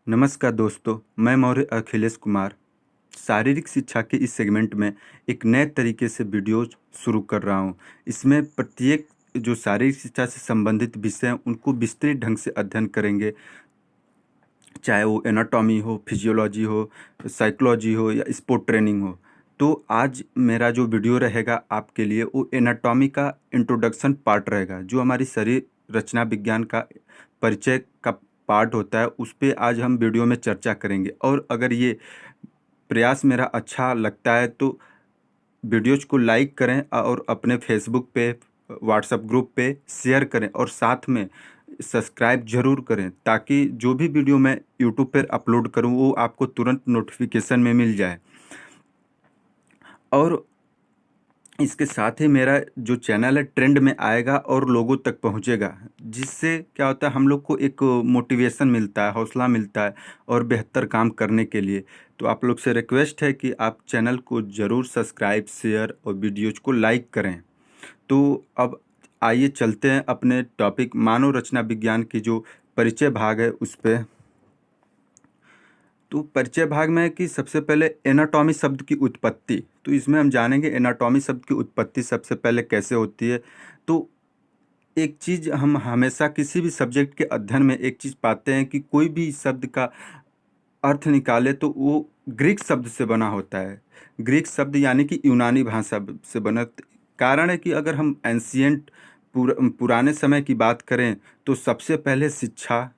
नमस्कार दोस्तों, मैं मौर्य अखिलेश कुमार शारीरिक शिक्षा के इस सेगमेंट में एक नए तरीके से वीडियोज शुरू कर रहा हूं। इसमें प्रत्येक जो शारीरिक शिक्षा से संबंधित विषय हैं उनको विस्तृत ढंग से अध्ययन करेंगे, चाहे वो एनाटॉमी हो, फिजियोलॉजी हो, साइकोलॉजी हो या स्पोर्ट ट्रेनिंग हो। तो आज मेरा जो वीडियो रहेगा आपके लिए वो एनाटॉमी का इंट्रोडक्शन पार्ट रहेगा, जो हमारी शरीर रचना विज्ञान का परिचय का पार्ट होता है। उस पे आज हम वीडियो में चर्चा करेंगे। और अगर ये प्रयास मेरा अच्छा लगता है तो वीडियोज को लाइक करें और अपने फेसबुक पे, व्हाट्सएप ग्रुप पे शेयर करें और साथ में सब्सक्राइब जरूर करें, ताकि जो भी वीडियो मैं यूट्यूब पर अपलोड करूं वो आपको तुरंत नोटिफिकेशन में मिल जाए। और इसके साथ ही मेरा जो चैनल है ट्रेंड में आएगा और लोगों तक पहुंचेगा, जिससे क्या होता है, हम लोग को एक मोटिवेशन मिलता है, हौसला मिलता है और बेहतर काम करने के लिए। तो आप लोग से रिक्वेस्ट है कि आप चैनल को ज़रूर सब्सक्राइब, शेयर और वीडियोज को लाइक करें। तो अब आइए चलते हैं अपने टॉपिक मानव रचना विज्ञान की जो परिचय भाग है उस पर। तो परिचय भाग में है कि सबसे पहले एनाटॉमी शब्द की उत्पत्ति। तो इसमें हम जानेंगे एनाटॉमी शब्द की उत्पत्ति सबसे पहले कैसे होती है। तो एक चीज़ हम हमेशा किसी भी सब्जेक्ट के अध्ययन में एक चीज़ पाते हैं कि कोई भी शब्द का अर्थ निकाले तो वो ग्रीक शब्द से बना होता है। ग्रीक शब्द यानी कि यूनानी भाषा से बना। कारण है कि अगर हम एंशियंट पुराने समय की बात करें तो सबसे पहले शिक्षा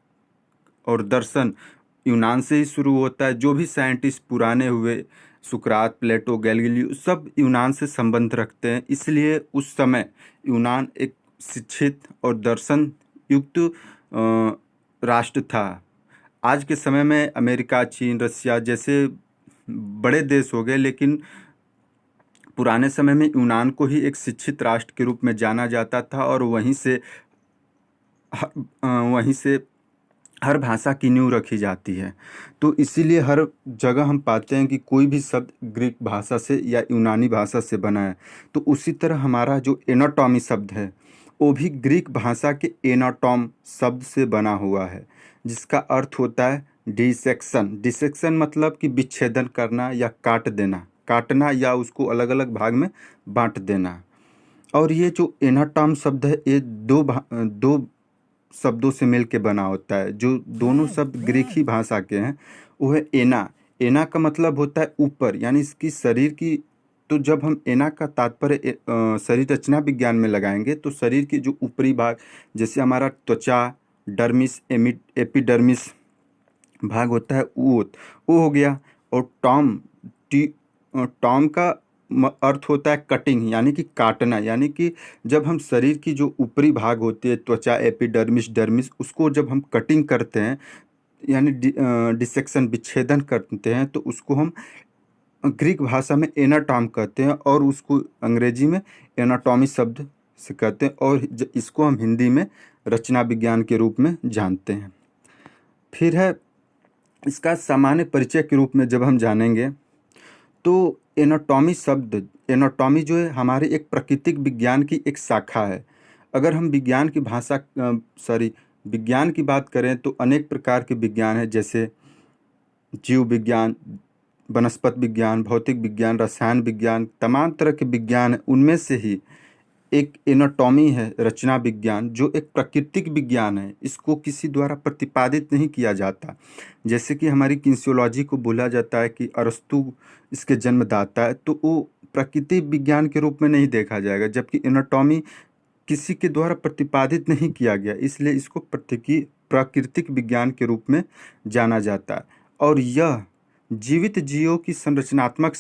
और दर्शन यूनान से ही शुरू होता है। जो भी साइंटिस्ट पुराने हुए, सुकरात, प्लेटो, गैलीलियो, सब यूनान से संबंध रखते हैं। इसलिए उस समय यूनान एक शिक्षित और दर्शन युक्त राष्ट्र था। आज के समय में अमेरिका, चीन, रसिया जैसे बड़े देश हो गए, लेकिन पुराने समय में यूनान को ही एक शिक्षित राष्ट्र के रूप में जाना जाता था। और वहीं से हर भाषा की नींव रखी जाती है। तो इसीलिए हर जगह हम पाते हैं कि कोई भी शब्द ग्रीक भाषा से या यूनानी भाषा से बना है। तो उसी तरह हमारा जो एनाटॉमी शब्द है वो भी ग्रीक भाषा के एनाटॉम शब्द से बना हुआ है, जिसका अर्थ होता है डिसेक्शन। डिसेक्शन मतलब कि विच्छेदन करना या काट देना, काटना या उसको अलग अलग भाग में बांट देना। और ये जो एनाटॉम शब्द है ये दो शब्दों से मिल के बना होता है। जो दोनों शब्द ग्रीक ही भाषा के हैं वो है एना। एना का मतलब होता है ऊपर, यानी इसकी शरीर की। तो जब हम एना का तात्पर्य शरीर रचना विज्ञान में लगाएंगे तो शरीर की जो ऊपरी भाग, जैसे हमारा त्वचा, डर्मिस, एपिडर्मिस भाग होता है, वो हो गया। और टॉम का अर्थ होता है कटिंग, यानी कि काटना। यानी कि जब हम शरीर की जो ऊपरी भाग होती है, त्वचा, एपिडर्मिस, डर्मिस, उसको जब हम कटिंग करते हैं यानी डिसेक्शन, विच्छेदन करते हैं, तो उसको हम ग्रीक भाषा में एनाटॉम कहते हैं और उसको अंग्रेजी में एनाटॉमी शब्द से कहते हैं। और इसको हम हिंदी में रचना विज्ञान के रूप में जानते हैं। फिर है इसका सामान्य परिचय के रूप में जब हम जानेंगे तो एनाटॉमी शब्द, एनाटॉमी जो है हमारे एक प्राकृतिक विज्ञान की एक शाखा है। अगर हम विज्ञान की बात करें तो अनेक प्रकार के विज्ञान है, जैसे जीव विज्ञान, वनस्पति विज्ञान, भौतिक विज्ञान, रसायन विज्ञान, तमाम तरह के विज्ञान है। उनमें से ही एक एनाटॉमी है, रचना विज्ञान, जो एक प्राकृतिक विज्ञान है। इसको किसी द्वारा प्रतिपादित नहीं किया जाता। जैसे कि हमारी किन्सियोलॉजी को बोला जाता है कि अरस्तु इसके जन्मदाता है, तो वो प्राकृतिक विज्ञान के रूप में नहीं देखा जाएगा। जबकि एनाटॉमी किसी के द्वारा प्रतिपादित नहीं किया गया, इसलिए इसको प्राकृतिक विज्ञान के रूप में जाना जाता है। और यह जीवित जीवों की संरचनात्मक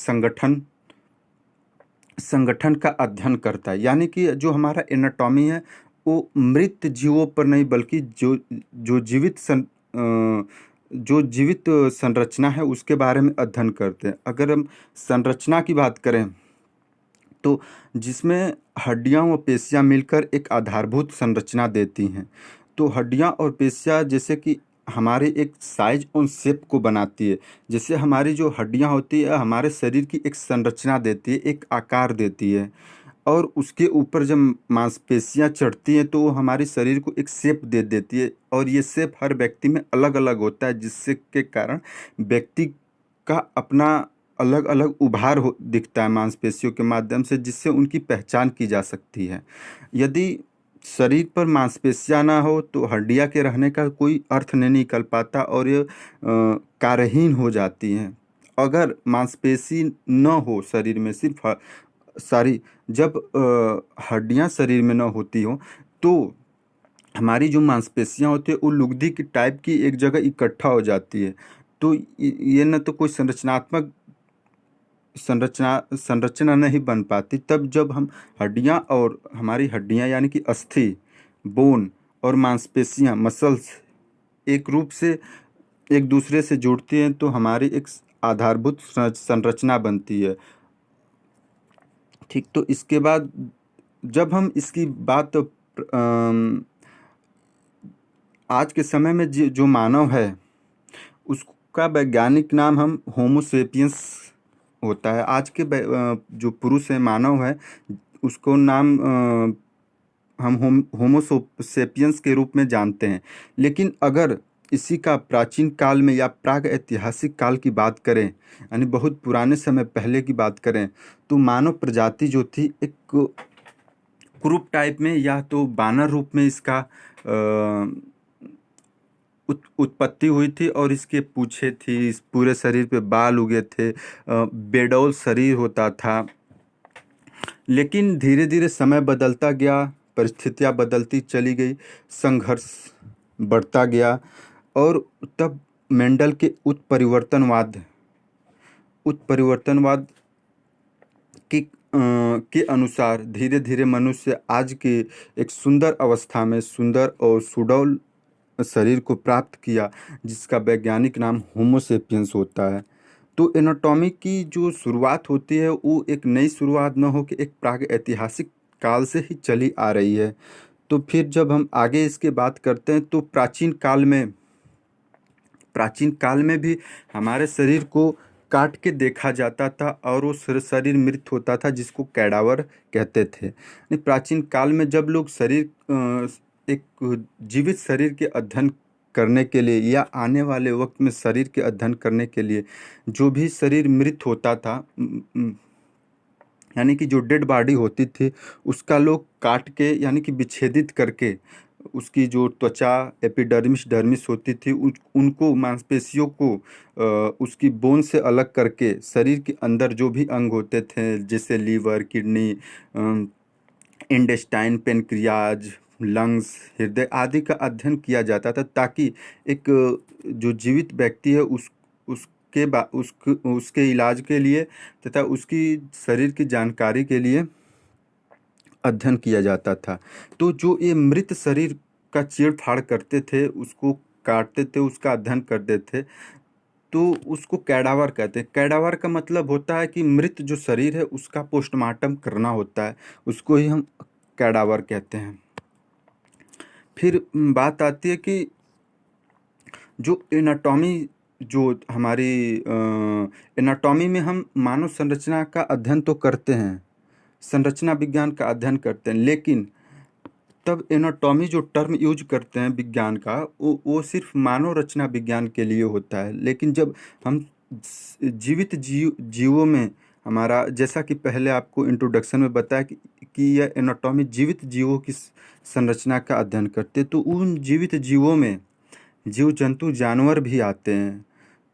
संगठन का अध्ययन करता है। यानी कि जो हमारा एनाटॉमी है वो मृत जीवों पर नहीं, बल्कि जो जीवित संरचना है उसके बारे में अध्ययन करते हैं। अगर हम संरचना की बात करें तो जिसमें हड्डियां व पेशियां मिलकर एक आधारभूत संरचना देती हैं। तो हड्डियां और पेशियां जैसे कि हमारे एक साइज और शेप को बनाती है। जैसे हमारी जो हड्डियां होती है हमारे शरीर की एक संरचना देती है, एक आकार देती है। और उसके ऊपर जब मांसपेशियां चढ़ती हैं तो वो हमारे शरीर को एक शेप दे देती है, और ये शेप हर व्यक्ति में अलग अलग होता है, जिससे के कारण व्यक्ति का अपना अलग अलग उभार दिखता है मांसपेशियों के माध्यम से, जिससे उनकी पहचान की जा सकती है। यदि शरीर पर मांसपेशियां ना हो तो हड्डियां के रहने का कोई अर्थ नहीं निकल पाता, और ये कार्यहीन हो जाती हैं। अगर मांसपेशी न हो शरीर में, सिर्फ सारी जब हड्डियां शरीर में न होती हो तो हमारी जो मांसपेशियां होती है वो लुगदी की टाइप की एक जगह इकट्ठा हो जाती है। तो ये न तो कोई संरचनात्मक संरचना नहीं बन पाती। तब जब हम हड्डियां और हमारी हड्डियां यानी कि अस्थि, बोन और मांसपेशियां, मसल्स एक रूप से एक दूसरे से जुड़ती हैं तो हमारी एक आधारभूत संरचना बनती है। ठीक, तो इसके बाद जब हम इसकी बात आज के समय में जो मानव है उसका वैज्ञानिक नाम हम होमोसेपियंस होता है। आज के जो पुरुष है, मानव है, उसको नाम हम होमोसेपियंस के रूप में जानते हैं। लेकिन अगर इसी का प्राचीन काल में या प्राग ऐतिहासिक काल की बात करें, यानी बहुत पुराने समय पहले की बात करें, तो मानव प्रजाति जो थी एक क्रूप टाइप में या तो बानर रूप में इसका उत्पत्ति हुई थी, और इसके पूंछें थी, इस पूरे शरीर पे बाल उगे थे, बेडौल शरीर होता था। लेकिन धीरे धीरे समय बदलता गया, परिस्थितियां बदलती चली गई, संघर्ष बढ़ता गया, और तब मेंडल के उत्परिवर्तनवाद के अनुसार धीरे धीरे मनुष्य आज के एक सुंदर अवस्था में सुंदर और सुडौल शरीर को प्राप्त किया, जिसका वैज्ञानिक नाम होमोसेपियंस होता है। तो एनाटॉमी की जो शुरुआत होती है वो एक नई शुरुआत न हो कि एक प्राग ऐतिहासिक काल से ही चली आ रही है। तो फिर जब हम आगे इसके बात करते हैं तो प्राचीन काल में भी हमारे शरीर को काट के देखा जाता था, और वो शरीर मृत होता था, जिसको कैडावर कहते थे। प्राचीन काल में जब लोग एक जीवित शरीर के अध्ययन करने के लिए या आने वाले वक्त में शरीर के अध्ययन करने के लिए, जो भी शरीर मृत होता था, यानी कि जो डेड बॉडी होती थी, उसका लोग काट के यानी कि विच्छेदित करके उसकी जो त्वचा एपिडर्मिस डर्मिस होती थी उनको मांसपेशियों को उसकी बोन से अलग करके शरीर के अंदर जो भी अंग होते थे, जैसे liver, kidney, intestine, pancreas, lungs, हृदय आदि का अध्ययन किया जाता था, ताकि एक जो जीवित व्यक्ति है उसके इलाज के लिए तथा उसकी शरीर की जानकारी के लिए अध्ययन किया जाता था। तो जो ये मृत शरीर का चीड़-फाड़ करते थे, उसको काटते थे, उसका अध्ययन करते थे, तो उसको कैडावर कहते हैं। कैडावर का मतलब होता है कि मृत जो शरीर है उसका पोस्टमार्टम करना होता है, उसको ही हम कैडावर कहते हैं। फिर बात आती है कि जो एनाटॉमी जो हमारी एनाटॉमी में हम मानव संरचना का अध्ययन तो करते हैं, संरचना विज्ञान का अध्ययन करते हैं, लेकिन तब एनाटॉमी जो टर्म यूज करते हैं विज्ञान का, वो सिर्फ मानव रचना विज्ञान के लिए होता है। लेकिन जब हम जीवित जीवों में हमारा, जैसा कि पहले आपको इंट्रोडक्शन में बताया कि यह एनाटॉमी जीवित जीवों की संरचना का अध्ययन करते हैं, तो उन जीवित जीवों में जीव जंतु जानवर भी आते हैं।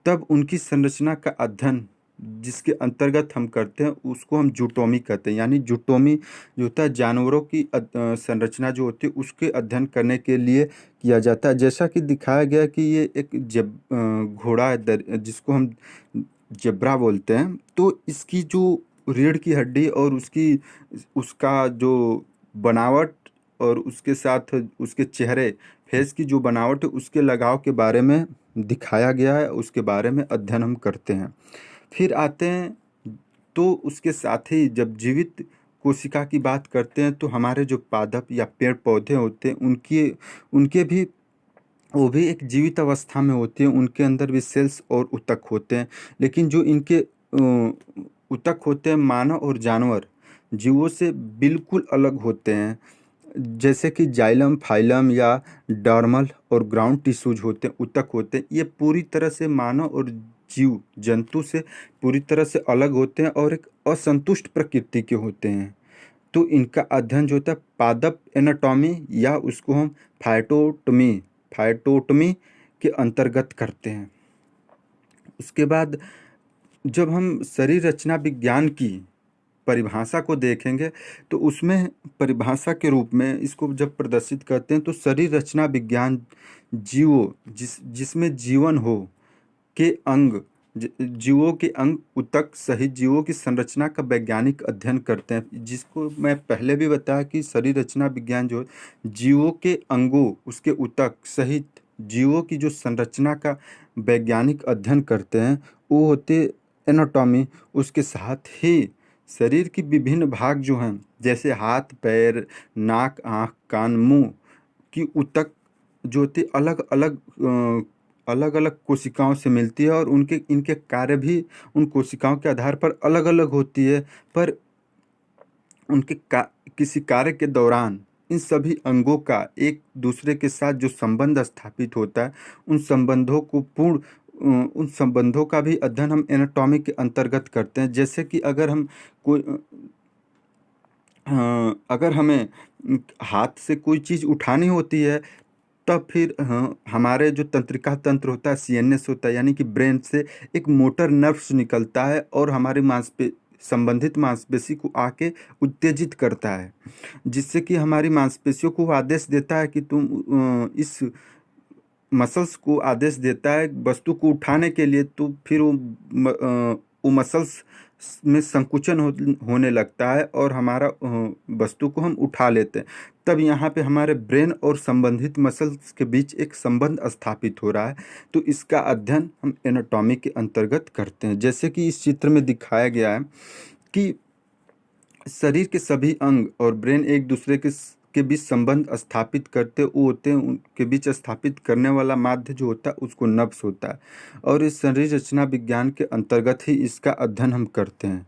तब उनकी संरचना का अध्ययन जिसके अंतर्गत हम करते हैं उसको हम जूटोमी कहते हैं। यानी जूटोमी जो होता है जानवरों की संरचना जो होती है उसके अध्ययन करने के लिए किया जाता है। जैसा कि दिखाया गया कि ये एक घोड़ा है जिसको हम जेब्रा बोलते हैं। तो इसकी जो रीढ़ की हड्डी और उसका जो बनावट और उसके साथ उसके चेहरे फेस की जो बनावट है उसके लगाव के बारे में दिखाया गया है, उसके बारे में अध्ययन हम करते हैं। फिर आते हैं तो उसके साथ ही जब जीवित कोशिका की बात करते हैं तो हमारे जो पादप या पेड़ पौधे होते हैं उनके भी वो भी एक जीवित अवस्था में होते हैं, उनके अंदर भी सेल्स और ऊतक होते हैं। लेकिन जो इनके ऊतक होते हैं मानव और जानवर, जीवों से बिल्कुल अलग होते हैं, जैसे कि जाइलम, फाइलम या डर्मल और ग्राउंड टिश्यूज होते हैं, ऊतक होते हैं, ये पूरी तरह से मानव और जीव जंतु से पूरी तरह से अलग होते हैं और एक असंतुष्ट प्रकृति के होते हैं। तो इनका अध्ययन जो होता है पादप एनाटॉमी या उसको हम फाइटोटमी के अंतर्गत करते हैं। उसके बाद जब हम शरीर रचना विज्ञान की परिभाषा को देखेंगे तो उसमें परिभाषा के रूप में इसको जब प्रदर्शित करते हैं तो शरीर रचना विज्ञान जीवों जिसमें जीवन हो के अंग जीवों के अंग ऊतक सहित जीवों की संरचना का वैज्ञानिक अध्ययन करते हैं, जिसको मैं पहले भी बताया कि शरीर रचना विज्ञान जो जीवों के अंगों उसके ऊतक सहित जीवों की जो संरचना का वैज्ञानिक अध्ययन करते हैं वो होते एनाटॉमी। उसके साथ ही शरीर की विभिन्न भाग जो हैं जैसे हाथ, पैर, नाक, आँख, कान, मुंह की ऊतक जो होती अलग अलग कोशिकाओं से मिलती है और उनके इनके कार्य भी उन कोशिकाओं के आधार पर अलग अलग होती है। पर उनके किसी कार्य के दौरान इन सभी अंगों का एक दूसरे के साथ जो संबंध स्थापित होता है उन संबंधों का भी अध्ययन हम एनाटॉमी के अंतर्गत करते हैं। जैसे कि अगर हमें हाथ से कोई चीज़ उठानी होती है तब फिर हमारे जो तंत्रिका तंत्र होता है सीएनएस होता है, यानी कि ब्रेन से एक मोटर नर्व्स निकलता है और हमारे संबंधित मांसपेशी को आके उत्तेजित करता है, जिससे कि हमारी मांसपेशियों को आदेश देता है कि तुम इस मसल्स को आदेश देता है वस्तु को उठाने के लिए। तो फिर वो मसल्स में संकुचन होने लगता है और हमारा वस्तु को हम उठा लेते हैं। तब यहाँ पे हमारे ब्रेन और संबंधित मसल्स के बीच एक संबंध स्थापित हो रहा है। तो इसका अध्ययन हम एनाटॉमी के अंतर्गत करते हैं। जैसे कि इस चित्र में दिखाया गया है कि शरीर के सभी अंग और ब्रेन एक दूसरे के बीच संबंध स्थापित करते होते हैं। उनके बीच स्थापित करने वाला माध्य जो होता है उसको नर्व्स होता है और इस शरीर रचना विज्ञान के अंतर्गत ही इसका अध्ययन हम करते हैं।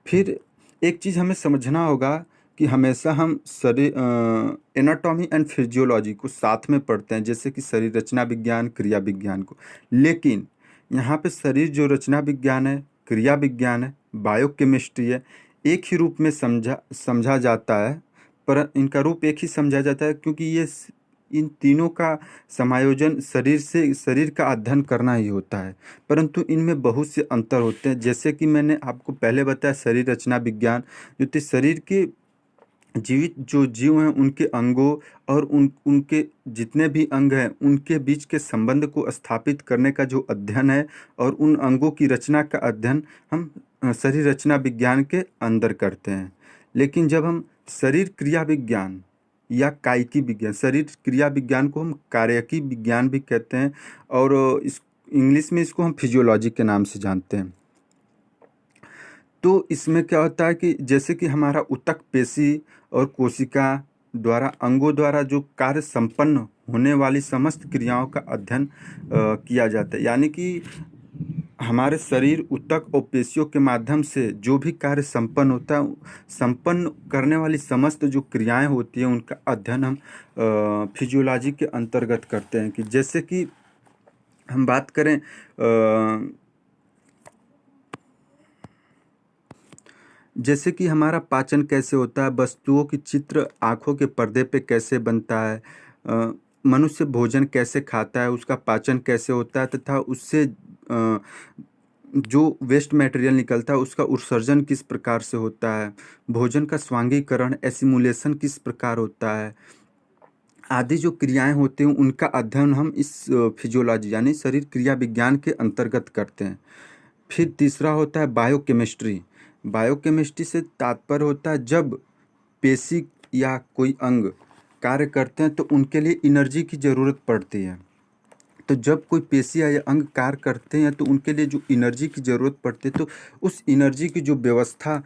फिर एक चीज़ हमें समझना होगा कि हमेशा हम शरीर एनाटॉमी एंड फिजियोलॉजी को साथ में पढ़ते हैं, जैसे कि शरीर रचना विज्ञान, क्रिया विज्ञान को। लेकिन यहाँ पे शरीर जो रचना विज्ञान है, क्रिया विज्ञान है, बायोकेमिस्ट्री है, एक ही रूप में समझा जाता है। पर इनका रूप एक ही समझा जाता है क्योंकि ये इन तीनों का समायोजन शरीर का अध्ययन करना ही होता है, परंतु इनमें बहुत से अंतर होते हैं। जैसे कि मैंने आपको पहले बताया शरीर रचना विज्ञान जो शरीर के जीवित जो जीव हैं उनके अंगों और उनके जितने भी अंग हैं उनके बीच के संबंध को स्थापित करने का जो अध्ययन है और उन अंगों की रचना का अध्ययन हम शरीर रचना विज्ञान के अंदर करते हैं। लेकिन जब हम शरीर क्रिया विज्ञान या कायिकी विज्ञान, शरीर क्रिया विज्ञान को हम कार्यकी विज्ञान भी कहते हैं और इंग्लिश में इसको हम फिजियोलॉजी के नाम से जानते हैं। तो इसमें क्या होता है कि जैसे कि हमारा ऊतक, पेशी और कोशिका द्वारा अंगों द्वारा जो कार्य संपन्न होने वाली समस्त क्रियाओं का अध्ययन किया जाता है, यानी कि हमारे शरीर ऊतक और पेशियों के माध्यम से जो भी कार्य संपन्न होता है, संपन्न करने वाली समस्त जो क्रियाएं होती हैं उनका अध्ययन हम फिजियोलॉजी के अंतर्गत करते हैं। कि जैसे कि हम बात करें जैसे कि हमारा पाचन कैसे होता है, वस्तुओं की चित्र आँखों के पर्दे पे कैसे बनता है, मनुष्य भोजन कैसे खाता है, उसका पाचन कैसे होता है तथा उससे जो वेस्ट मटेरियल निकलता है उसका उत्सर्जन किस प्रकार से होता है, भोजन का स्वांगीकरण एसिमुलेशन किस प्रकार होता है, आदि जो क्रियाएं होती हैं उनका अध्ययन हम इस फिजियोलॉजी यानी शरीर क्रिया विज्ञान के अंतर्गत करते हैं। फिर तीसरा होता है बायोकेमिस्ट्री। बायोकेमिस्ट्री से तात्पर्य होता है जब पेशी या कोई अंग कार्य करते हैं तो उनके लिए एनर्जी की ज़रूरत पड़ती है। तो जब कोई पेशी या अंग कार्य करते हैं तो उनके लिए जो एनर्जी की ज़रूरत पड़ती है तो उस एनर्जी की जो व्यवस्था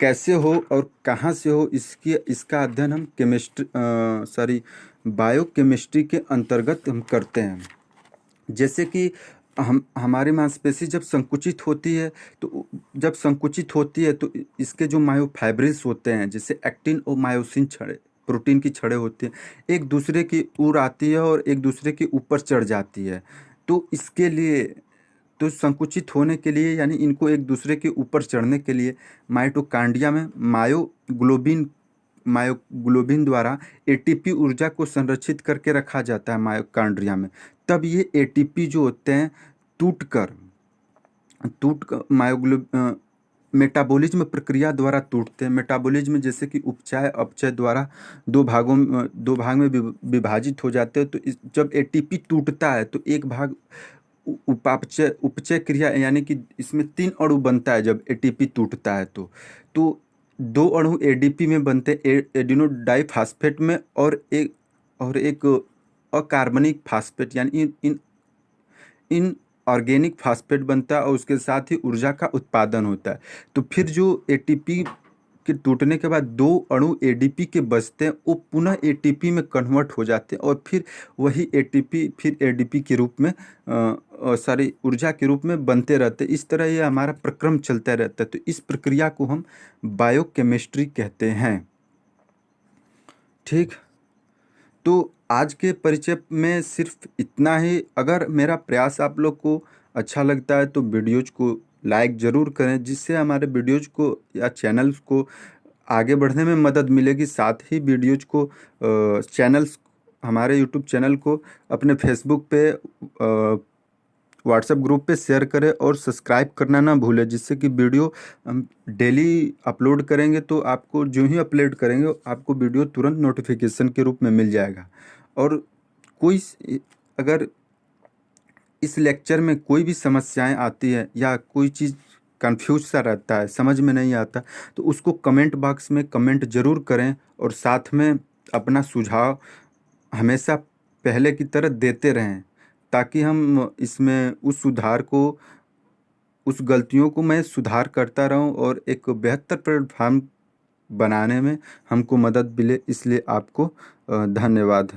कैसे हो और कहाँ से हो इसका अध्ययन हम बायोकेमिस्ट्री के अंतर्गत हम करते हैं। जैसे कि हम हमारी मांसपेशी जब संकुचित होती है, तो जब संकुचित होती है तो इसके जो मायोफाइब्रिल्स होते हैं, जैसे एक्टिन और मायोसिन छड़े, प्रोटीन की छड़ें होती हैं, एक दूसरे की ओर आती है और एक दूसरे के ऊपर चढ़ जाती है। तो इसके लिए, तो संकुचित होने के लिए, यानी इनको एक दूसरे के ऊपर चढ़ने के लिए माइटोकांड्रिया में मायोग्लोबिन द्वारा एटीपी ऊर्जा को संरक्षित करके रखा जाता है मायोकांड्रिया में। तब ये एटीपी जो होते हैं टूटकर टूट मेटाबॉलिज्म प्रक्रिया द्वारा टूटते हैं। मेटाबॉलिज्म जैसे कि उपचय अपचय द्वारा दो भाग में विभाजित हो जाते हैं। तो जब एटीपी टूटता है तो एक भाग उपापचय उपचय क्रिया, यानी कि इसमें 3 अणु बनता है जब एटीपी टूटता है। तो 2 अणु एडीपी में बनते हैं, एडिनो डाइफास्फेट में, और एक अकार्बनिक फास्फेट, यानी इन ऑर्गेनिक फास्फेट बनता है, और उसके साथ ही ऊर्जा का उत्पादन होता है। तो फिर जो एटीपी के टूटने के बाद 2 अणु एडीपी के बचते हैं, वो पुनः एटीपी में कन्वर्ट हो जाते हैं, और फिर वही एटीपी फिर एडीपी के रूप में सारी ऊर्जा के रूप में बनते रहते हैं। इस तरह ये हमारा प्रक्रम चलता रहता है। तो इस प्रक्रिया को हम बायोकेमिस्ट्री कहते हैं। ठीक। तो आज के परिचय में सिर्फ इतना ही। अगर मेरा प्रयास आप लोग को अच्छा लगता है तो वीडियोज को लाइक ज़रूर करें, जिससे हमारे वीडियोज को या चैनल्स को आगे बढ़ने में मदद मिलेगी। साथ ही वीडियोज को हमारे यूट्यूब चैनल को अपने फेसबुक पे, व्हाट्सएप ग्रुप पे शेयर करें, और सब्सक्राइब करना ना भूलें, जिससे कि वीडियो हम डेली अपलोड करेंगे तो आपको, जो ही अपलोड करेंगे आपको वीडियो तुरंत नोटिफिकेशन के रूप में मिल जाएगा। और कोई अगर इस लेक्चर में कोई भी समस्याएं आती है या कोई चीज़ कंफ्यूज सा रहता है, समझ में नहीं आता, तो उसको कमेंट बॉक्स में कमेंट ज़रूर करें, और साथ में अपना सुझाव हमेशा पहले की तरह देते रहें, ताकि हम इसमें उस गलतियों को मैं सुधार करता रहूं और एक बेहतर प्लेटफॉर्म बनाने में हमको मदद मिले। इसलिए आपको धन्यवाद।